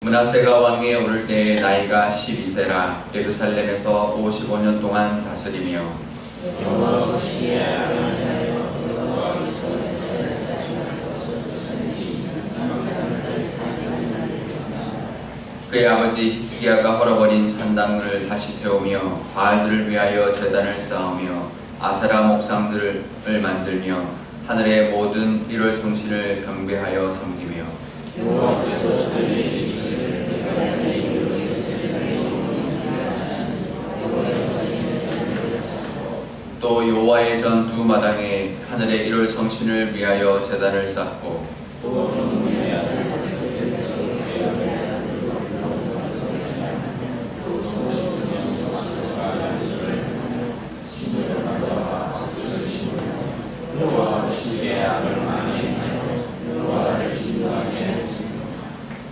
므낫세가 왕위에 오를 때의 나이가 12세라 예루살렘에서 55년 동안 다스리며 그의 아버지 히스기야가 헐어버린 산당을 다시 세우며 바알들을 위하여 제단을 쌓으며 아세라 목상들을 만들며 하늘의 모든 일월 성신을 경배하여 섬기며 또 여호와의 전 두 마당에 하늘의 일월 성신을 위하여 제단을 쌓고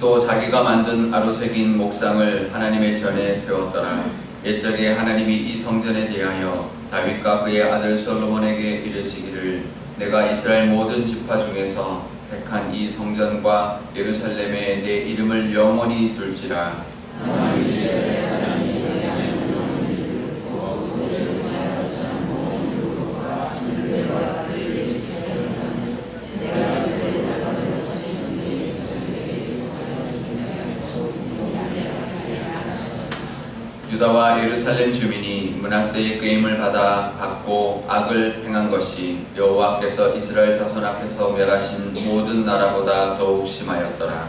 또 자기가 만든 아로새긴 목상을 하나님의 전에 세웠더라. 옛적에 하나님이 이 성전에 대하여 다윗과 그의 아들 솔로몬에게 이르시기를 내가 이스라엘 모든 지파 중에서 택한 이 성전과 예루살렘에 내 이름을 영원히 둘지라. 유다와 예루살렘 주민이 므낫세의 꾀임을 받고 악을 행한 것이 여호와께서 이스라엘 자손 앞에서 멸하신 모든 나라보다 더욱 심하였더라.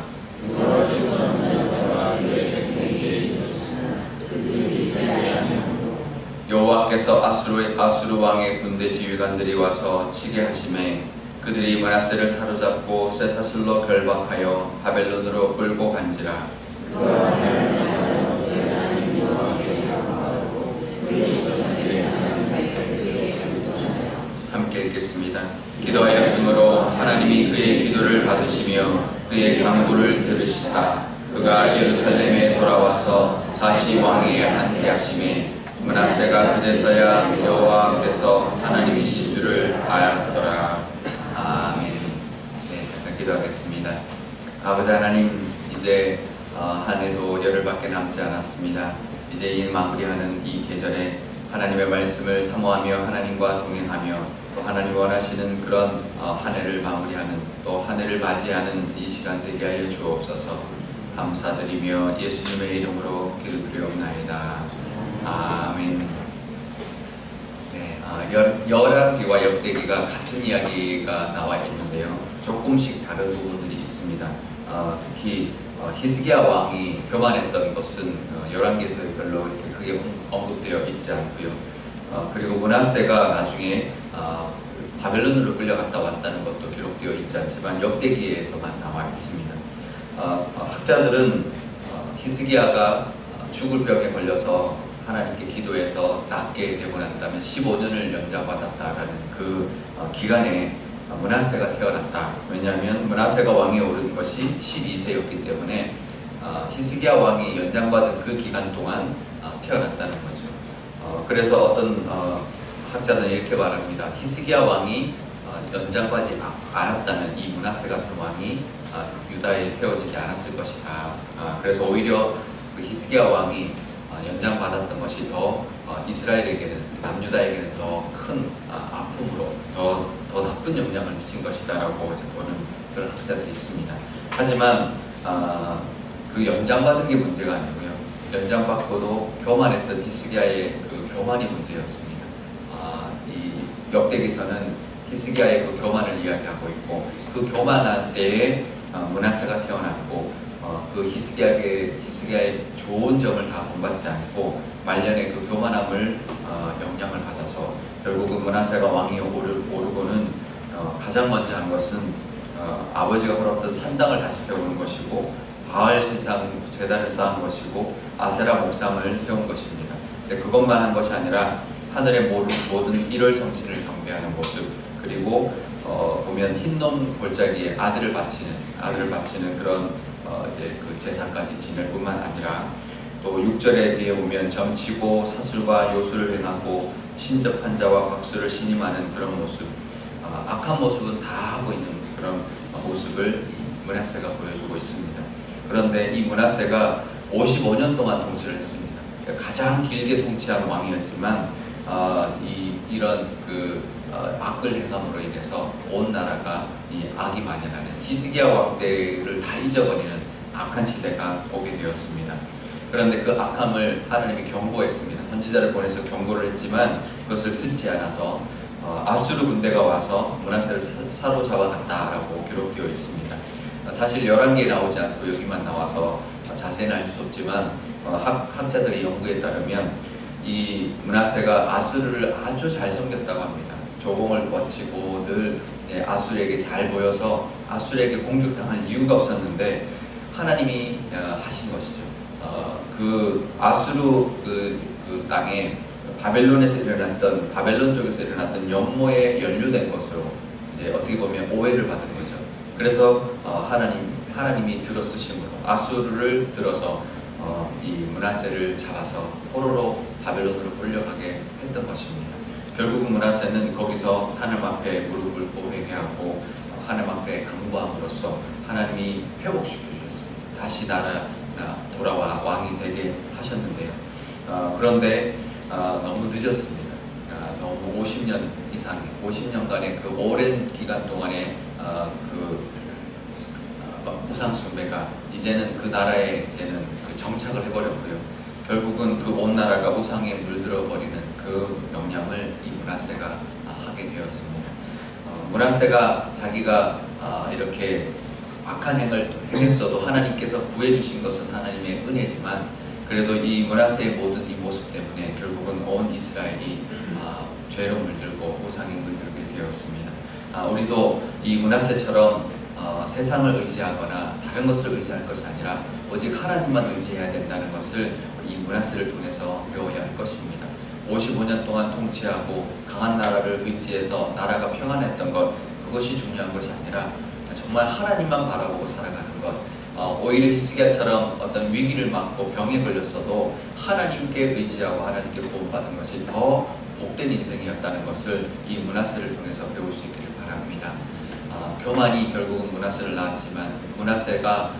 여호와께서 아수르 왕의 군대 지휘관들이 와서 치게 하심에 그들이 므낫세를 사로잡고 쇠사슬로 결박하여 바벨론으로 끌고 간지라. 함께 읽겠습니다. 기도하였으므로 하나님이 그의 기도를 받으시며 그의 간구를 들으시사 그가 예루살렘에 돌아와서 다시 왕위에 앉게 하심에 므낫세가 그제서야 여호와 앞에서 하나님이신 줄을 알았더라. 아멘. 네, 잠깐 기도하겠습니다. 아버지 하나님, 이제 한 해도 열흘밖에 남지 않았습니다. 이제 일 마무리하는 이 계절에 하나님의 말씀을 사모하며 하나님과 동행하며 또 하나님 원하시는 그런 한 해를 마무리하는 또 한 해를 맞이하는 이 시간 되게 하여 주옵소서. 감사드리며 예수님의 이름으로 기도드리옵나이다. 아멘. 네, 열왕기와 역대기가 같은 이야기가 나와 있는데요. 조금씩 다른 부분들이 있습니다. 특히 히스기야 왕이 교만했던 것은 열왕기에서 별로 이렇게 크게 언급되어 있지 않고요. 그리고 므낫세가 나중에 바벨론으로 끌려갔다 왔다는 것도 기록되어 있지 않지만 역대기에서만 나와 있습니다. 학자들은 히스기야가 죽을 병에 걸려서 하나님께 기도해서 낫게 되고 난 다음에 15년을 연장받았다라는 그 기간에 므낫세가 태어났다. 왜냐하면 므낫세가 왕에 오른 것이 12세였기 때문에 히스기야 왕이 연장받은 그 기간 동안 태어났다는 거죠. 그래서 어떤 학자는 이렇게 말합니다. 히스기야 왕이 연장받지 않았다면 이 므낫세 같은 왕이 유다에 세워지지 않았을 것이다. 그래서 오히려 그 히스기야 왕이 연장받았던 것이 더 이스라엘에게는, 남유다에게는 더 큰 아픔으로 더 나쁜 영향을 미친 것이다라고 보는 그런 학자들이 있습니다. 하지만 그 연장받은 게 문제가 아니고요. 연장받고도 교만했던 히스기야의 그 교만이 문제였습니다. 이 역대기서는 히스기야의 그 교만을 이야기하고 있고 그 교만한 때에 므낫세가 태어났고 그 히스기야의 좋은 점을 다 본받지 않고 말년에 그 교만함을 영향을 받아서 결국은 므낫세가 왕이 오르고는 가장 먼저 한 것은 아버지가 벌었던 산당을 다시 세우는 것이고 바알 신상 제단을 쌓은 것이고 아세라 목상을 세운 것입니다. 근데 그것만 한 것이 아니라 하늘의 모든 일월 성신을 경배하는 모습, 그리고 보면 흰놈 골짜기에 아들을 바치는 그런 이제 그 제사까지 지낼 뿐만 아니라 또 6절에 뒤에 보면 점치고 사술과 요술을 행하고 신접한 자와 박수를 신임하는 그런 모습, 악한 모습은 다 하고 있는 그런 모습을 므낫세가 보여주고 있습니다. 그런데 이 므낫세가 55년 동안 통치를 했습니다. 가장 길게 통치한 왕이었지만 이런 악을 행함으로 인해서 온 나라가 이 악이 만연하는 히스기야 왕 때를 다 잊어버리는 악한 시대가 오게 되었습니다. 그런데 그 악함을 하나님이 경고했습니다. 선지자를 보내서 경고를 했지만 그것을 듣지 않아서 아수르 군대가 와서 므낫세를 사로잡아갔다라고 기록되어 있습니다. 사실 11개에 나오지 않고 여기만 나와서 자세히는 알 수 없지만 학자들의 연구에 따르면 이 므낫세가 아수르를 아주 잘 섬겼다고 합니다. 조공을 거치고 늘 아수르에게 잘 보여서 아수르에게 공격당할 이유가 없었는데 하나님이 하신 것이죠. 그 아수르 그 땅에 바벨론 쪽에서 일어났던 연모에 연루된 것으로 이제 어떻게 보면 오해를 받은 거죠. 그래서 하나님이 들어 쓰심으로 아수르를 들어서 이 므낫세를 잡아서 포로로 바벨론으로 끌려가게 했던 것입니다. 결국은 므낫세는 거기서 하나님 앞에 무릎을 꿇고 회개하고 하나님 앞에 간구함으로써 하나님이 회복시켜 주셨습니다. 다시 나라가 돌아와 왕이 되게 하셨는데요. 그런데 너무 늦었습니다. 너무 50년 이상, 50년간의 그 오랜 기간 동안에 우상 숭배가 이제는 그 나라에 정착을 해버렸고요. 결국은 그 온 나라가 우상에 물들어 버리는 그 영향을 이 므낫세가 하게 되었습니다. 므낫세가 자기가 이렇게 악한 행을 행했어도 하나님께서 구해주신 것은 하나님의 은혜지만 그래도 이 므낫세의 모든 이 모습 때문에 결국은 온 이스라엘이 죄로 물들고 우상에 물들게 되었습니다. 우리도 이 므낫세처럼 세상을 의지하거나 다른 것을 의지할 것이 아니라 오직 하나님만 의지해야 된다는 것을 이 므낫세를 통해서 배워야 할 것입니다. 55년 동안 통치하고 강한 나라를 의지해서 나라가 평안했던 것, 그것이 중요한 것이 아니라 정말 하나님만 바라보고 살아가는 것, 오히려 히스기야처럼 어떤 위기를 맞고 병에 걸렸어도 하나님께 의지하고 하나님께 구원받은 것이 더 복된 인생이었다는 것을 이 므낫세를 통해서 배울 수 있기를 바랍니다. 교만이 결국은 므낫세를 낳았지만 므낫세가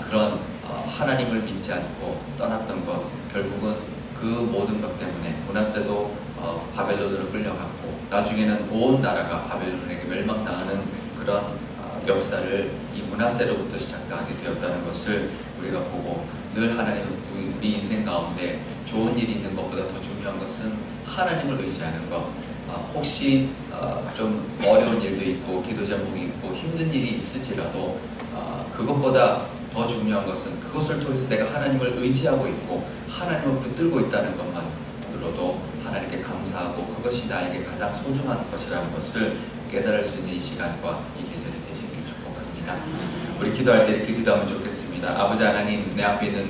그런 하나님을 믿지 않고 떠났던 것, 결국은 그 모든 것 때문에 므낫세도 바벨론으로 끌려갔고 나중에는 온 나라가 바벨론에게 멸망당하는 그런 역사를 이 므낫세로부터 시작당하게 되었다는 것을 우리가 보고 늘 하나님은 우리 인생 가운데 좋은 일이 있는 것보다 더 중요한 것은 하나님을 의지하는 것. 혹시 좀 어려운 일도 있고 기도 제목이 있고 힘든 일이 있을지라도 그것보다 더 중요한 것은 그것을 통해서 내가 하나님을 의지하고 있고 하나님을 붙들고 있다는 것만으로도 하나님께 감사하고 그것이 나에게 가장 소중한 것이라는 것을 깨달을 수 있는 이 시간과 이 계절이 되시길 축복합니다. 우리 기도할 때 이렇게 기도하면 좋겠습니다. 아버지 하나님, 내 앞에 있는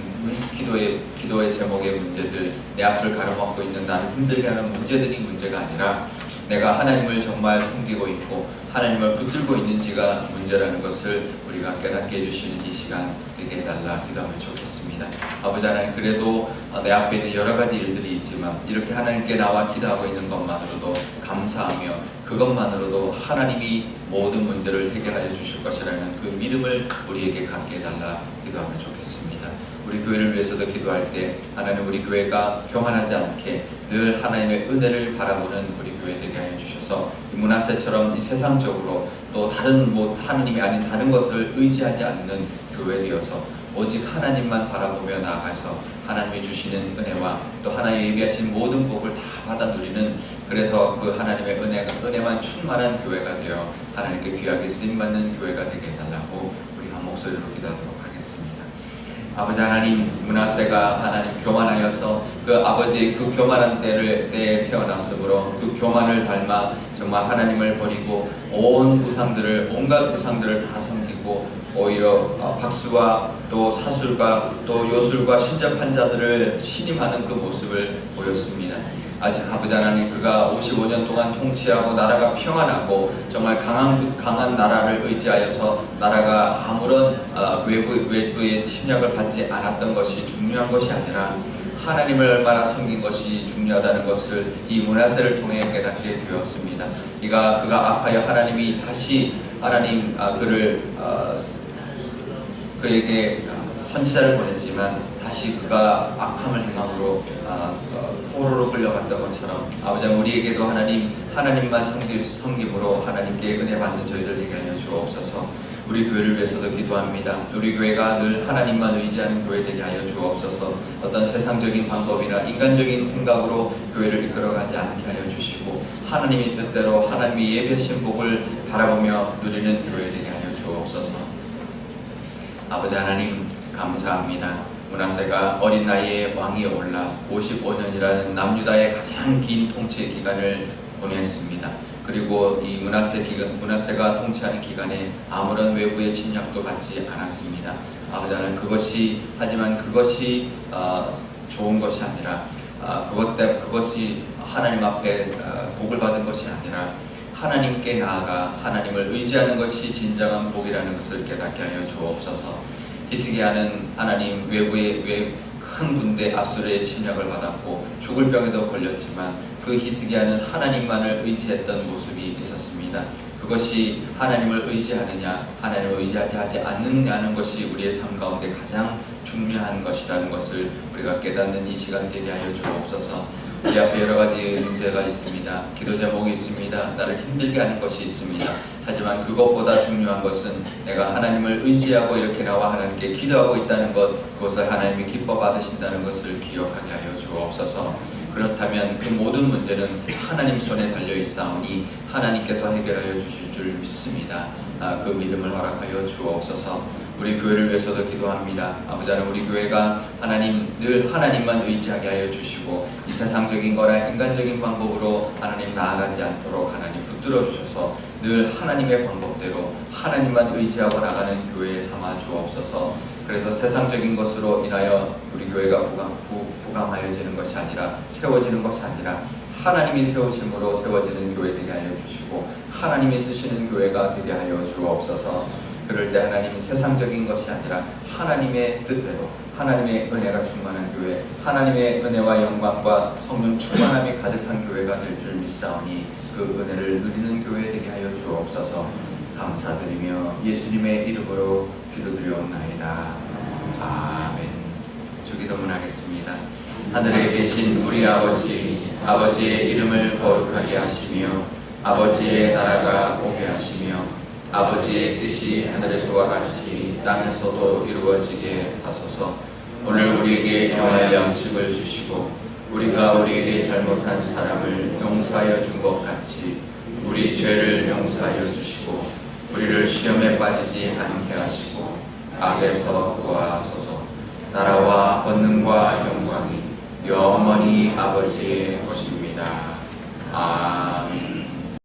기도의 제목의 문제들, 내 앞을 가로막고 있는 나를 힘들게 하는 문제들이 문제가 아니라 내가 하나님을 정말 섬기고 있고 하나님을 붙들고 있는지가 문제라는 것을 우리가 깨닫게 해주시는 이 시간 되게 해달라 기도하면 좋겠습니다. 아버지 하나님, 그래도 내 앞에 있는 여러 가지 일들이 있지만 이렇게 하나님께 나와 기도하고 있는 것만으로도 감사하며 그것만으로도 하나님이 모든 문제를 해결하여 주실 것이라는 그 믿음을 우리에게 갖게 해달라 기도하면 좋겠습니다. 우리 교회를 위해서도 기도할 때 하나님, 우리 교회가 교만하지 않게 늘 하나님의 은혜를 바라보는 우리 교회 되게 하여 주셔서 이 므낫세처럼 이 세상적으로 또 다른 하나님이 아닌 다른 것을 의지하지 않는 교회 되어서 오직 하나님만 바라보며 나아가서 하나님이 주시는 은혜와 또 하나님이 예비하신 모든 복을 다 받아 누리는, 그래서 그 하나님의 은혜만 충만한 교회가 되어 하나님께 귀하게 쓰임받는 교회가 되게 해달라고 우리 한 목소리로 기도하도록 하겠습니다. 아버지 하나님, 므낫세가 하나님 교만하여서 그 아버지의 그 교만한 때에 태어났으므로 그 교만을 닮아 정말 하나님을 버리고 온갖 우상들을 다 섬기고 오히려 박수와 또 사술과 또 요술과 신접한 자들을 신임하는 그 모습을 보였습니다. 아직 아버지 하나님, 그가 55년 동안 통치하고 나라가 평안하고 정말 강한 나라를 의지하여서 나라가 아무런 외부의 침략을 받지 않았던 것이 중요한 것이 아니라 하나님을 얼마나 섬긴 것이 중요하다는 것을 이 므낫세를 통해 깨닫게 되었습니다. 그가 아파여 하나님이 다시 그에게 선지자를 보냈지만 다시 그가 악함을 행함으로 포로로 끌려갔던 것처럼 아버지 우리에게도 하나님만 섬김으로 하나님께 은혜 받는 저희들 되게 하여 주옵소서. 우리 교회를 위해서도 기도합니다. 우리 교회가 늘 하나님만 의지하는 교회 되게 하여 주옵소서. 어떤 세상적인 방법이나 인간적인 생각으로 교회를 이끌어가지 않게 하여 주시고 하나님의 뜻대로 하나님이 예비하신 복을 바라보며 누리는 교회 되게 하여 주옵소서. 아버지 하나님 감사합니다. 므낫세가 어린 나이에 왕위에 올라 55년이라는 남유다의 가장 긴 통치 기간을 보냈습니다. 그리고 이 므낫세가 통치하는 기간에 아무런 외부의 침략도 받지 않았습니다. 아버지 하나님 하지만 그것이 좋은 것이 아니라 그것이 하나님 앞에 복을 받은 것이 아니라 하나님께 나아가 하나님을 의지하는 것이 진정한 복이라는 것을 깨닫게 하여 주옵소서. 히스기야는 하나님 외부의 큰 군대 아수르의 침략을 받았고 죽을 병에도 걸렸지만 그 히스기야는 하나님만을 의지했던 모습이 있었습니다. 그것이 하나님을 의지하느냐 하나님을 의지하지 않느냐는 것이 우리의 삶 가운데 가장 중요한 것이라는 것을 우리가 깨닫는 이 시간 되게 하여 주옵소서. 우리 앞에 여러 가지 문제가 있습니다. 기도 제목이 있습니다. 나를 힘들게 하는 것이 있습니다. 하지만 그것보다 중요한 것은 내가 하나님을 의지하고 이렇게 나와 하나님께 기도하고 있다는 것, 그것을 하나님이 기뻐 받으신다는 것을 기억하게 하여 주옵소서. 그렇다면 그 모든 문제는 하나님 손에 달려 있사오니 하나님께서 해결하여 주실 줄 믿습니다. 그 믿음을 허락하여 주옵소서. 우리 교회를 위해서도 기도합니다. 아버지 하나님 우리 교회가 늘 하나님만 의지하게 하여 주시고 이 세상적인 거나 인간적인 방법으로 하나님 나아가지 않도록 하나님 붙들어 주셔서 늘 하나님의 방법대로 하나님만 의지하고 나가는 교회에 삼아 주옵소서. 그래서 세상적인 것으로 인하여 우리 교회가 부강하여지는 것이 아니라 세워지는 것이 아니라 하나님이 세우심으로 세워지는 교회 되게 하여 주시고 하나님이 쓰시는 교회가 되게 하여 주옵소서. 그럴 때 하나님은 세상적인 것이 아니라 하나님의 뜻대로 하나님의 은혜가 충만한 교회, 하나님의 은혜와 영광과 성령 충만함이 가득한 교회가 될 줄 믿사오니 그 은혜를 누리는 교회 되게 하여 주옵소서. 감사드리며 예수님의 이름으로 기도드리옵나이다. 아멘. 주기도문 하겠습니다. 하늘에 계신 우리 아버지의 이름을 거룩하게 하시며 아버지의 나라가 오게 하시며 아버지의 뜻이 하늘에서와 같이 땅에서도 이루어지게 하소서. 오늘 우리에게 일용할 양식을 주시고 우리가 우리에게 잘못한 사람을 용서하여 준 것 같이 우리 죄를 용서하여 주시고 우리를 시험에 빠지지 않게 하시고 악에서 구하소서. 나라와 권능과 영광이 영원히 아버지의 것입니다.